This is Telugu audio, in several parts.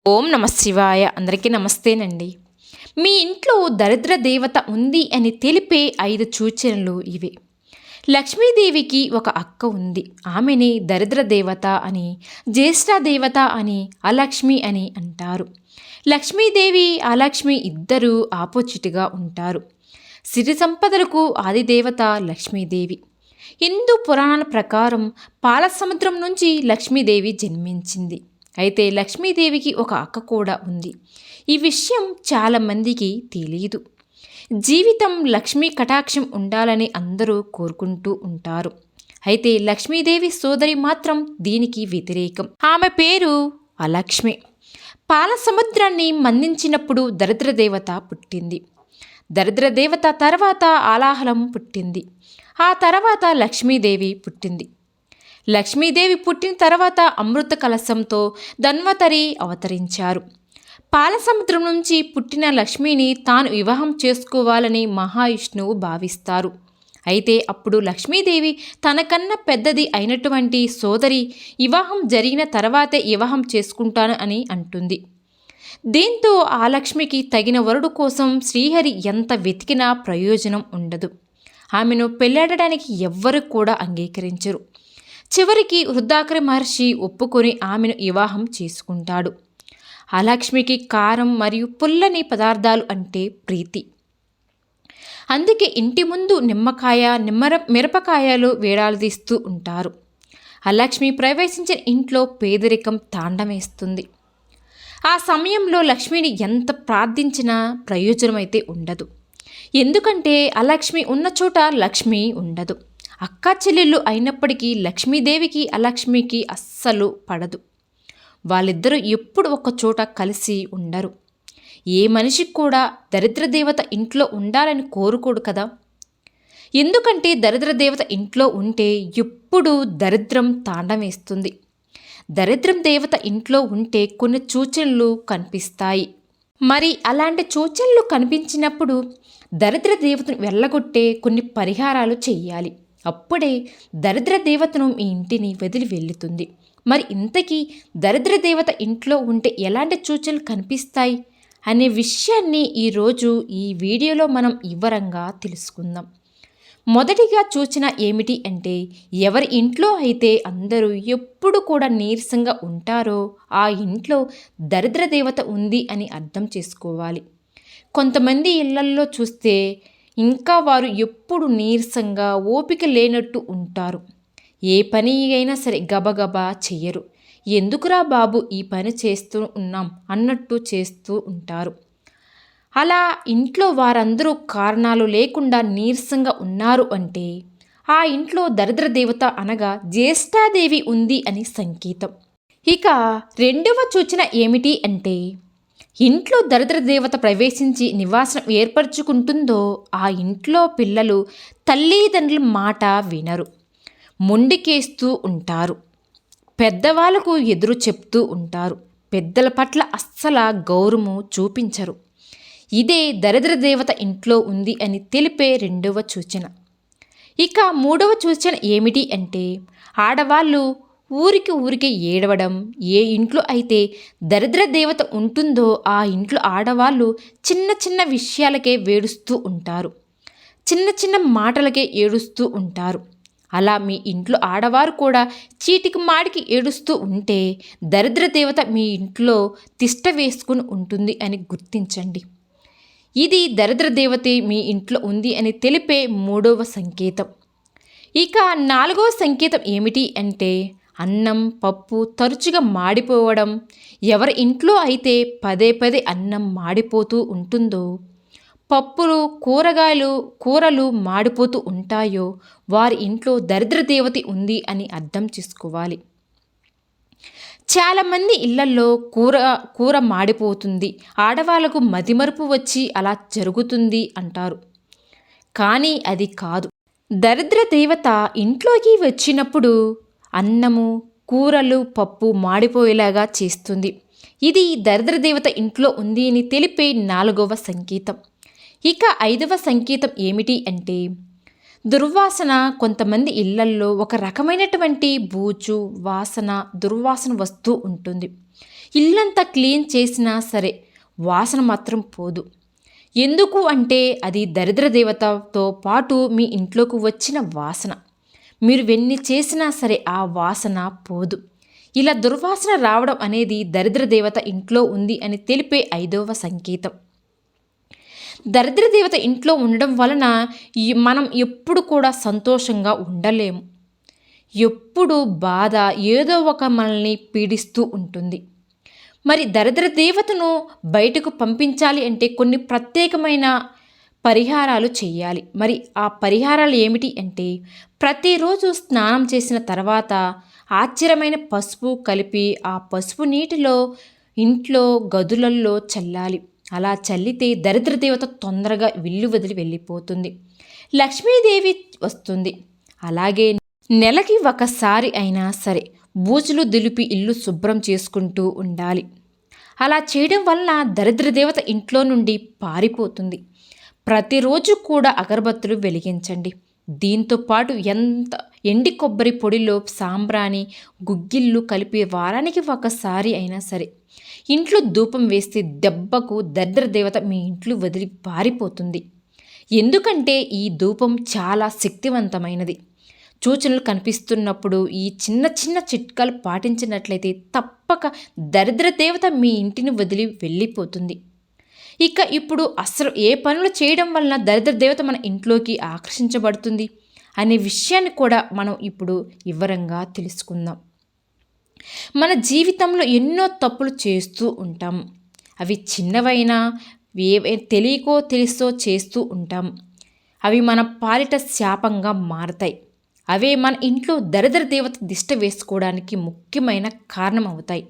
ఓం నమ శివాయ. అందరికీ నమస్తేనండి. మీ ఇంట్లో దరిద్ర దేవత ఉంది అని తెలిపే 5 సూచనలు ఇవి. లక్ష్మీదేవికి ఒక అక్క ఉంది. ఆమెని దరిద్ర దేవత అని, జ్యేష్ఠ దేవత అని, అలక్ష్మి అని అంటారు. లక్ష్మీదేవి అలక్ష్మి ఇద్దరూ ఆపోజిట్గా ఉంటారు. సిరి సంపదలకు ఆదిదేవత లక్ష్మీదేవి. హిందూ పురాణాల ప్రకారం పాలసముద్రం నుంచి లక్ష్మీదేవి జన్మించింది. అయితే లక్ష్మీదేవికి ఒక అక్క కూడా ఉంది. ఈ విషయం చాలామందికి తెలియదు. జీవితం లక్ష్మీ కటాక్షం ఉండాలని అందరూ కోరుకుంటూ ఉంటారు. అయితే లక్ష్మీదేవి సోదరి మాత్రం దీనికి వ్యతిరేకం. ఆమె పేరు అలక్ష్మి. పాల సముద్రాన్ని మందించినప్పుడు దరిద్ర దేవత పుట్టింది. దరిద్ర దేవత తర్వాత ఆలాహలం పుట్టింది. ఆ తర్వాత లక్ష్మీదేవి పుట్టింది. లక్ష్మీదేవి పుట్టిన తర్వాత అమృత కలశంతో ధన్వతరి అవతరించారు. పాలసముద్రం నుంచి పుట్టిన లక్ష్మిని తాను వివాహం చేసుకోవాలని మహావిష్ణువు భావిస్తారు. అయితే అప్పుడు లక్ష్మీదేవి తనకన్నా పెద్దది అయినటువంటి సోదరి వివాహం జరిగిన తర్వాతే వివాహం చేసుకుంటాను అని అంటుంది. దీంతో ఆ లక్ష్మికి తగిన వరుడు కోసం శ్రీహరి ఎంత వెతికినా ప్రయోజనం ఉండదు. ఆమెను పెళ్లాడడానికి ఎవ్వరూ కూడా అంగీకరించరు. చివరికి వృద్ధాకరి మహర్షి ఒప్పుకొని ఆమెను వివాహం చేసుకుంటాడు. ఆ లక్ష్మికి కారం మరియు పుల్లని పదార్థాలు అంటే ప్రీతి. అందుకే ఇంటి ముందు నిమ్మకాయ మిరపకాయలు వేలాడదీస్తూ ఉంటారు. ఆ లక్ష్మి ప్రవేశించిన ఇంట్లో పేదరికం తాండవేస్తుంది. ఆ సమయంలో లక్ష్మిని ఎంత ప్రార్థించినా ప్రయోజనమైతే ఉండదు. ఎందుకంటే అలక్ష్మి ఉన్న చోట లక్ష్మి ఉండదు. అక్కా చెల్లెళ్ళు అయినప్పటికీ లక్ష్మీదేవికి అలక్ష్మికి అస్సలు పడదు. వాళ్ళిద్దరూ ఎప్పుడు ఒక చోట కలిసి ఉండరు. ఏ మనిషికి కూడా దరిద్ర దేవత ఇంట్లో ఉండాలని కోరుకోడు కదా. ఎందుకంటే దరిద్ర దేవత ఇంట్లో ఉంటే ఎప్పుడు దరిద్రం తాండవేస్తుంది. దరిద్రం దేవత ఇంట్లో ఉంటే కొన్ని సూచనలు కనిపిస్తాయి. మరి అలాంటి సూచనలు కనిపించినప్పుడు దరిద్ర దేవతను వెళ్ళగొట్టే కొన్ని పరిహారాలు చెయ్యాలి. అప్పుడే దరిద్ర దేవతను మీ ఇంటిని వదిలి వెళ్తుంది. మరి ఇంతకీ దరిద్ర దేవత ఇంట్లో ఉంటే ఎలాంటి సూచనలు కనిపిస్తాయి అనే విషయాన్ని ఈరోజు ఈ వీడియోలో మనం వివరంగా తెలుసుకుందాం. మొదటిగా సూచన ఏమిటి అంటే, ఎవరి ఇంట్లో అయితే అందరూ ఎప్పుడు కూడా నీరసంగా ఉంటారో ఆ ఇంట్లో దరిద్ర దేవత ఉంది అని అర్థం చేసుకోవాలి. కొంతమంది ఇళ్లల్లో చూస్తే ఇంకా వారు ఎప్పుడు నీరసంగా ఓపిక లేనట్టు ఉంటారు. ఏ పని అయినా సరే గబగబా చెయ్యరు. ఎందుకురా బాబు ఈ పని చేస్తూ ఉన్నాం అన్నట్టు చేస్తూ ఉంటారు. అలా ఇంట్లో వారందరూ కారణాలు లేకుండా నీరసంగా ఉన్నారు అంటే ఆ ఇంట్లో దరిద్ర దేవత అనగా జ్యేష్ఠాదేవి ఉంది అని సంకేతం. ఇక రెండవ సూచన ఏమిటి అంటే, ఇంట్లో దరిద్ర దేవత ప్రవేశించి నివాసం ఏర్పరచుకుంటుందో ఆ ఇంట్లో పిల్లలు తల్లిదండ్రుల మాట వినరు, మొండికేస్తూ ఉంటారు, పెద్దవాళ్ళకు ఎదురు చెప్తూ ఉంటారు, పెద్దల పట్ల అస్సలు గౌరవము చూపించరు. ఇదే దరిద్ర దేవత ఇంట్లో ఉంది అని తెలిపే రెండవ సూచన. ఇక మూడవ సూచన ఏమిటి అంటే, ఆడవాళ్ళు ఊరికి ఏడవడం. ఏ ఇంట్లో అయితే దరిద్ర దేవత ఉంటుందో ఆ ఇంట్లో ఆడవాళ్ళు చిన్న చిన్న విషయాలకే వేడుస్తూ ఉంటారు, చిన్న చిన్న మాటలకే ఏడుస్తూ ఉంటారు. అలా మీ ఇంట్లో ఆడవారు కూడా చీటికి మాడికి ఏడుస్తూ ఉంటే దరిద్ర దేవత మీ ఇంట్లో తిష్ట వేసుకుని ఉంటుంది అని గుర్తించండి. ఇది దరిద్ర దేవత మీ ఇంట్లో ఉంది అని తెలిపే మూడవ సంకేతం. ఇక నాలుగవ సంకేతం ఏమిటి అంటే, అన్నం పప్పు తరచుగా మాడిపోవడం. ఎవరి ఇంట్లో అయితే పదే పదే అన్నం మాడిపోతూ ఉంటుందో, పప్పులు కూరలు మాడిపోతూ ఉంటాయో వారి ఇంట్లో దరిద్ర దేవత ఉంది అని అర్థం చేసుకోవాలి. చాలామంది ఇళ్లల్లో కూర మాడిపోతుంది, ఆడవాళ్లకు మతిమరుపు వచ్చి అలా జరుగుతుంది అంటారు. కానీ అది కాదు. దరిద్ర దేవత ఇంట్లోకి వచ్చినప్పుడు అన్నము కూరలు పప్పు మాడిపోయేలాగా చేస్తుంది. ఇది దరిద్ర దేవత ఇంట్లో ఉంది అని తెలిపే నాలుగవ సంకేతం. ఇక ఐదవ సంకేతం ఏమిటి అంటే, దుర్వాసన. కొంతమంది ఇళ్లల్లో ఒక రకమైనటువంటి బూజు వాసన దుర్వాసన వస్తూ ఉంటుంది. ఇల్లంతా క్లీన్ చేసినా సరే వాసన మాత్రం పోదు. ఎందుకు అంటే అది దరిద్ర దేవతతో పాటు మీ ఇంట్లోకి వచ్చిన వాసన. మీరు వెన్ని చేసినా సరే ఆ వాసన పోదు. ఇలా దుర్వాసన రావడం అనేది దరిద్ర దేవత ఇంట్లో ఉంది అని తెలిపే 5వ సంకేతం. దరిద్ర దేవత ఇంట్లో ఉండడం వలన మనం ఎప్పుడు కూడా సంతోషంగా ఉండలేము. ఎప్పుడు బాధ ఏదో ఒక మనల్ని పీడిస్తూ ఉంటుంది. మరి దరిద్ర దేవతను బయటకు పంపించాలి అంటే కొన్ని ప్రత్యేకమైన పరిహారాలు చేయాలి. మరి ఆ పరిహారాలు ఏమిటి అంటే, ప్రతిరోజు స్నానం చేసిన తర్వాత ఆశ్చర్యమైన పసుపు కలిపి ఆ పసుపు నీటిలో ఇంట్లో గదులల్లో చల్లాలి. అలా చల్లితే దరిద్ర దేవత తొందరగా ఇల్లు వదిలి వెళ్ళిపోతుంది, లక్ష్మీదేవి వస్తుంది. అలాగే నెలకి ఒకసారి అయినా సరే బూజులు దులిపి ఇల్లు శుభ్రం చేసుకుంటూ ఉండాలి. అలా చేయడం వలన దరిద్ర దేవత ఇంట్లో నుండి పారిపోతుంది. ప్రతిరోజు కూడా అగరబత్తులు వెలిగించండి. దీంతో పాటు ఎండి కొబ్బరి పొడిలో సాంబ్రాణి గుగ్గిళ్ళు కలిపి వారానికి ఒకసారి అయినా సరే ఇంట్లో ధూపం వేస్తే దెబ్బకు దరిద్ర దేవత మీ ఇంట్లో వదిలి పారిపోతుంది. ఎందుకంటే ఈ ధూపం చాలా శక్తివంతమైనది. సూచనలు కనిపిస్తున్నప్పుడు ఈ చిన్న చిన్న చిట్కాలు పాటించినట్లయితే తప్పక దరిద్ర దేవత మీ ఇంటిని వదిలి వెళ్ళిపోతుంది. ఇక ఇప్పుడు అసలు ఏ పనులు చేయడం వలన దరిద్ర దేవత మన ఇంట్లోకి ఆకర్షించబడుతుంది అనే విషయాన్ని కూడా మనం ఇప్పుడు వివరంగా తెలుసుకుందాం. మన జీవితంలో ఎన్నో తప్పులు చేస్తూ ఉంటాం. అవి చిన్నవైనా తెలియకో తెలుసో చేస్తూ ఉంటాం. అవి మన పాలిట శాపంగా మారతాయి. అవే మన ఇంట్లో దరిద్ర దేవత దిష్ట వేసుకోవడానికి ముఖ్యమైన కారణం అవుతాయి.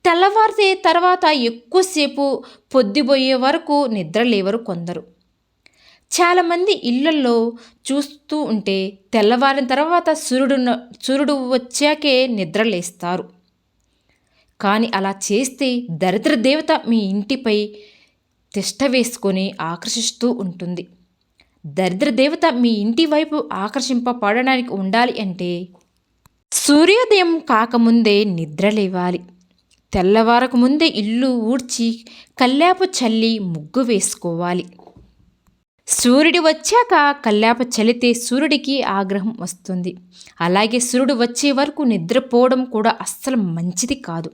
తెల్లవారితే తర్వాత ఎక్కువసేపు పొద్దుపోయే వరకు నిద్ర లేవరు కొందరు. చాలామంది ఇళ్లలో చూస్తూ ఉంటే తెల్లవారిన తర్వాత సూర్యుడు వచ్చాకే నిద్రలేస్తారు. కానీ అలా చేస్తే దరిద్ర దేవత మీ ఇంటిపై తిష్ట వేసుకొని ఆకర్షిస్తూ ఉంటుంది. దరిద్ర దేవత మీ ఇంటి వైపు ఆకర్షింపబడడానికి ఉండాలి అంటే సూర్యోదయం కాకముందే నిద్ర లేవాలి. తెల్లవారకు ముందే ఇల్లు ఊడ్చి కల్లాపు చల్లి ముగ్గు వేసుకోవాలి. సూర్యుడు వచ్చాక కల్లాపు చల్లితే సూర్యుడికి ఆగ్రహం వస్తుంది. అలాగే సూర్యుడు వచ్చే వరకు నిద్రపోవడం కూడా అస్సలు మంచిది కాదు.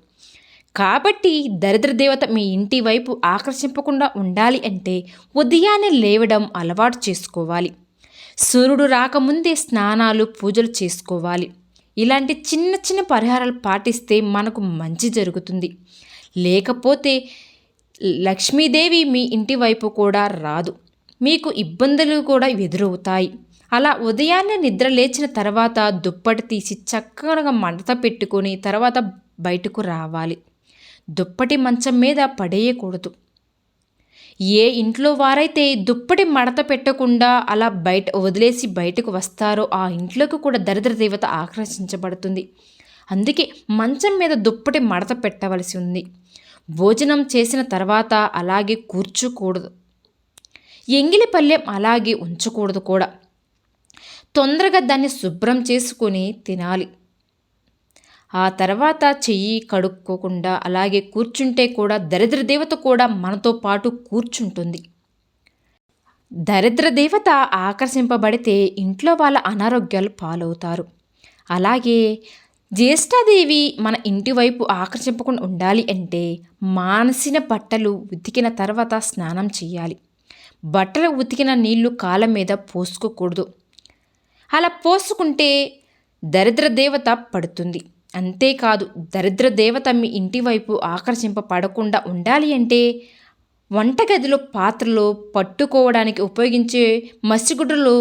కాబట్టి దరిద్ర దేవత మీ ఇంటి వైపు ఆకర్షింపకుండా ఉండాలి అంటే ఉదయాన్నే లేవడం అలవాటు చేసుకోవాలి. సూర్యుడు రాకముందే స్నానాలు పూజలు చేసుకోవాలి. ఇలాంటి చిన్న చిన్న పరిహారాలు పాటిస్తే మనకు మంచి జరుగుతుంది. లేకపోతే లక్ష్మీదేవి మీ ఇంటి వైపు కూడా రాదు, మీకు ఇబ్బందులు కూడా ఎదురవుతాయి. అలా ఉదయాన్నే నిద్ర లేచిన తర్వాత దుప్పటి తీసి చక్కగా మడత పెట్టుకొని తర్వాత బయటకు రావాలి. దుప్పటి మంచం మీద పడేయకూడదు. ఏ ఇంట్లో వారైతే దుప్పటి మడత పెట్టకుండా అలా వదిలేసి బయటకు వస్తారో ఆ ఇంట్లోకి కూడా దరిద్ర దేవత ఆకర్షించబడుతుంది. అందుకే మంచం మీద దుప్పటి మడత పెట్టవలసి ఉంది. భోజనం చేసిన తర్వాత అలాగే కూర్చోకూడదు. ఎంగిలి పళ్ళెం అలాగే ఉంచకూడదు కూడా. తొందరగా దాన్ని శుభ్రం చేసుకొని తినాలి. ఆ తర్వాత చెయ్యి కడుక్కోకుండా అలాగే కూర్చుంటే కూడా దరిద్ర దేవత కూడా మనతో పాటు కూర్చుంటుంది. దరిద్ర దేవత ఆకర్షింపబడితే ఇంట్లో వాళ్ళ అనారోగ్యాలు పాలవుతారు. అలాగే జ్యేష్ఠాదేవి మన ఇంటి వైపు ఆకర్షింపకుండా ఉండాలి అంటే మానసిన బట్టలు ఉతికిన తర్వాత స్నానం చేయాలి. బట్టలు ఉతికిన నీళ్లు కాళ్ళ మీద పోసుకోకూడదు. అలా పోసుకుంటే దరిద్ర దేవత పడుతుంది. అంతేకాదు దరిద్ర దేవత మీ ఇంటి వైపు ఆకర్షింపబడకుండా ఉండాలి అంటే వంటగదిలో పాత్రలో పట్టుకోవడానికి ఉపయోగించే మసిగుడ్డలు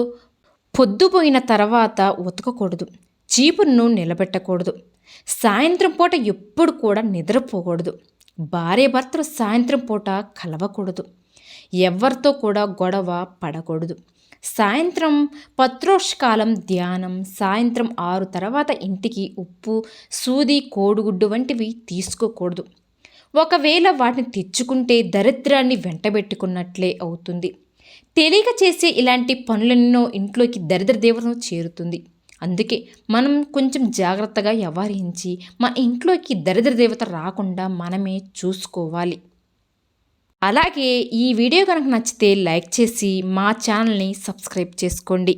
పొద్దుపోయిన తర్వాత ఉతకకూడదు. చీపురును నిలబెట్టకూడదు. సాయంత్రం పూట ఎప్పుడు కూడా నిద్రపోకూడదు. భార్యాభర్తలు సాయంత్రం పూట కలవకూడదు. ఎవరితో కూడా గొడవ పడకూడదు. సాయంత్రం పత్రోష్కాలం ధ్యానం. సాయంత్రం 6 తర్వాత ఇంటికి ఉప్పు, సూది, కోడిగుడ్డు వంటివి తీసుకోకూడదు. ఒకవేళ వాటిని తెచ్చుకుంటే దరిద్రాన్ని వెంటబెట్టుకున్నట్లే అవుతుంది. తెలియక చేసే ఇలాంటి పనులెన్నో ఇంట్లోకి దరిద్ర దేవతను చేరుతుంది. అందుకే మనం కొంచెం జాగ్రత్తగా వ్యవహరించి మన ఇంట్లోకి దరిద్ర దేవత రాకుండా మనమే చూసుకోవాలి. అలాగే ఈ వీడియో కనుక నచ్చితే లైక్ చేసి మా ఛానల్ని సబ్స్క్రైబ్ చేసుకోండి.